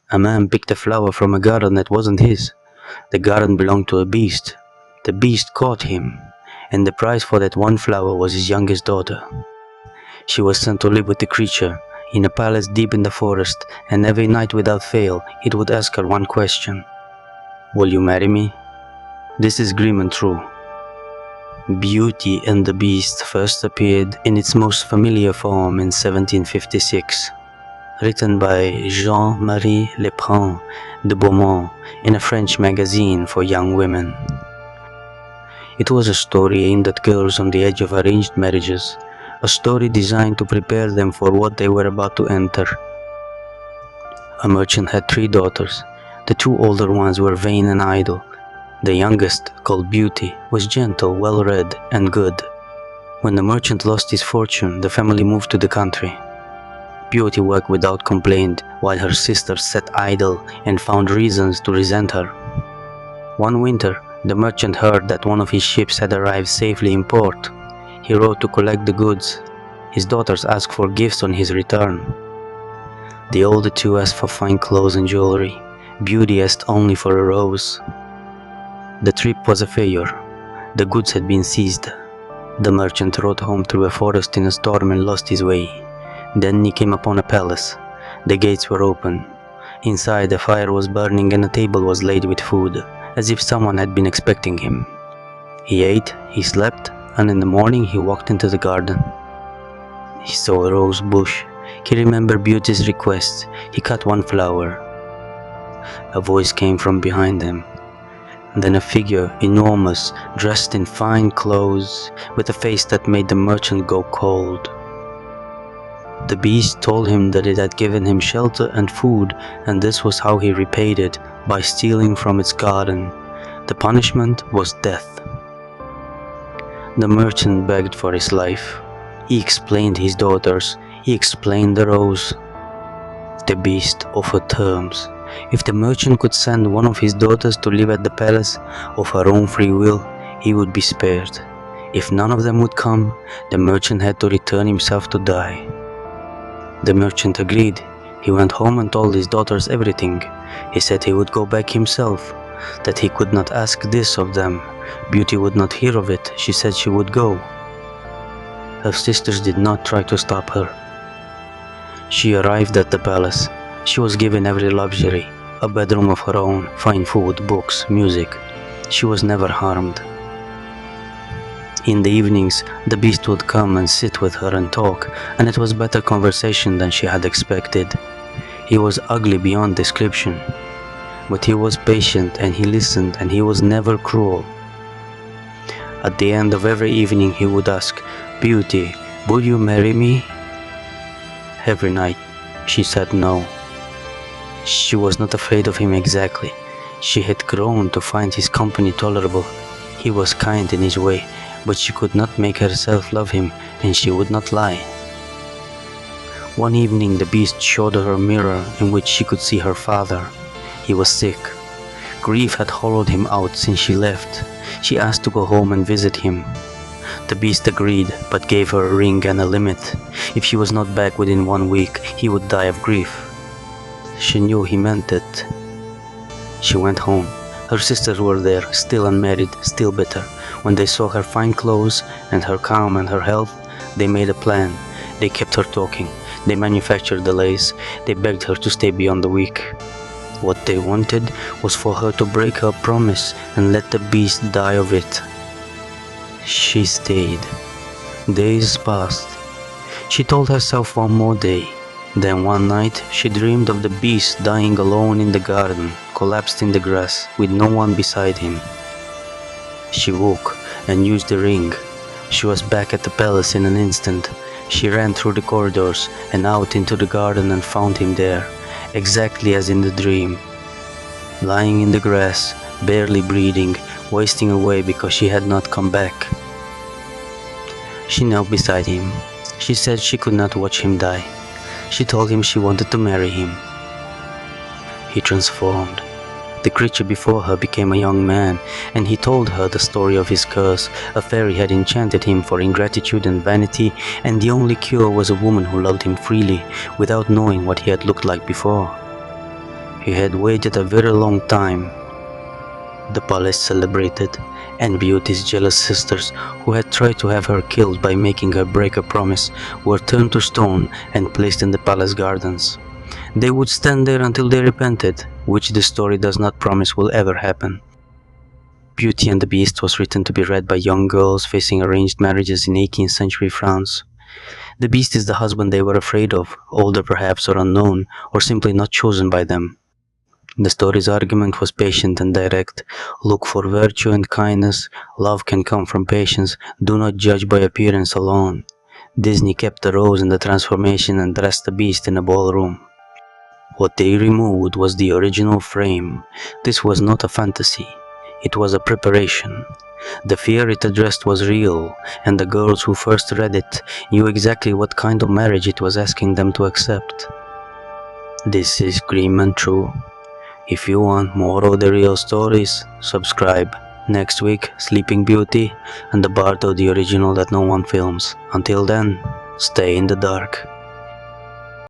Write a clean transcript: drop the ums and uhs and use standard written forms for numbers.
A man picked a flower from a garden that wasn't his. The garden belonged to a beast. The beast caught him, and the price for that one flower was his youngest daughter. She was sent to live with the creature, in a palace deep in the forest, and every night without fail it would ask her one question. Will you marry me? This is Grimm and true. Beauty and the Beast first appeared in its most familiar form in 1756, written by Jean-Marie Madame de Beaumont in a French magazine for young women. It was a story aimed at girls on the edge of arranged marriages, a story designed to prepare them for what they were about to enter. A merchant had 3 daughters. The 2 older ones were vain and idle. The youngest, called Beauty, was gentle, well-read, and good. When the merchant lost his fortune, the family moved to the country. Beauty worked without complaint, while her sisters sat idle and found reasons to resent her. One winter, the merchant heard that one of his ships had arrived safely in port. He wrote to collect the goods. His daughters asked for gifts on his return. The older 2 asked for fine clothes and jewelry. Beauty asked only for a rose. The trip was a failure. The goods had been seized. The merchant rode home through a forest in a storm and lost his way. Then he came upon a palace. The gates were open. Inside, a fire was burning and a table was laid with food, as if someone had been expecting him. He ate, he slept, and in the morning he walked into the garden. He saw a rose bush. He remembered Beauty's request. He cut one flower. A voice came from behind him. Then a figure, enormous, dressed in fine clothes, with a face that made the merchant go cold. The beast told him that it had given him shelter and food, and this was how he repaid it, by stealing from its garden. The punishment was death. The merchant begged for his life. He explained his daughters. He explained the rose. The beast offered terms. If the merchant could send one of his daughters to live at the palace of her own free will, he would be spared. If none of them would come, the merchant had to return himself to die. The merchant agreed. He went home and told his daughters everything. He said he would go back himself, that he could not ask this of them. Beauty would not hear of it. She said she would go. Her sisters did not try to stop her. She arrived at the palace. She was given every luxury, a bedroom of her own, fine food, books, music. She was never harmed. In the evenings, the beast would come and sit with her and talk, and it was better conversation than she had expected. He was ugly beyond description, but he was patient and he listened, and he was never cruel. At the end of every evening he would ask, "Beauty, will you marry me?" Every night she said no. She was not afraid of him exactly. She had grown to find his company tolerable. He was kind in his way, but she could not make herself love him, and she would not lie. One evening the beast showed her a mirror in which she could see her father. He was sick. Grief had hollowed him out since she left. She asked to go home and visit him. The beast agreed, but gave her a ring and a limit. If she was not back within 1 week, he would die of grief. She knew he meant it. She went home. Her sisters were there, still unmarried, still bitter. When they saw her fine clothes and her calm and her health, they made a plan. They kept her talking. They manufactured the lace. They begged her to stay beyond the week. What they wanted was for her to break her promise and let the beast die of it. She stayed. Days passed. She told herself one more day. Then one night she dreamed of the beast dying alone in the garden, collapsed in the grass, with no one beside him. She woke and used the ring. She was back at the palace in an instant. She ran through the corridors and out into the garden and found him there, exactly as in the dream. Lying in the grass, barely breathing, wasting away because she had not come back. She knelt beside him. She said she could not watch him die. She told him she wanted to marry him. He transformed. The creature before her became a young man, and he told her the story of his curse. A fairy had enchanted him for ingratitude and vanity, and the only cure was a woman who loved him freely, without knowing what he had looked like before. He had waited a very long time. The palace celebrated, and Beauty's jealous sisters, who had tried to have her killed by making her break a promise, were turned to stone and placed in the palace gardens. They would stand there until they repented, which the story does not promise will ever happen. Beauty and the Beast was written to be read by young girls facing arranged marriages in 18th century France. The Beast is the husband they were afraid of, older perhaps or unknown, or simply not chosen by them. The story's argument was patient and direct. Look for virtue and kindness. Love can come from patience. Do not judge by appearance alone. Disney kept the rose in the transformation and dressed the Beast in a ballroom. What they removed was the original frame. This was not a fantasy. It was a preparation. The fear it addressed was real, and the girls who first read it knew exactly what kind of marriage it was asking them to accept. This is Grimm and True. If you want more of the real stories, subscribe. Next week, Sleeping Beauty and the Bard of the original that no one films. Until then, stay in the dark.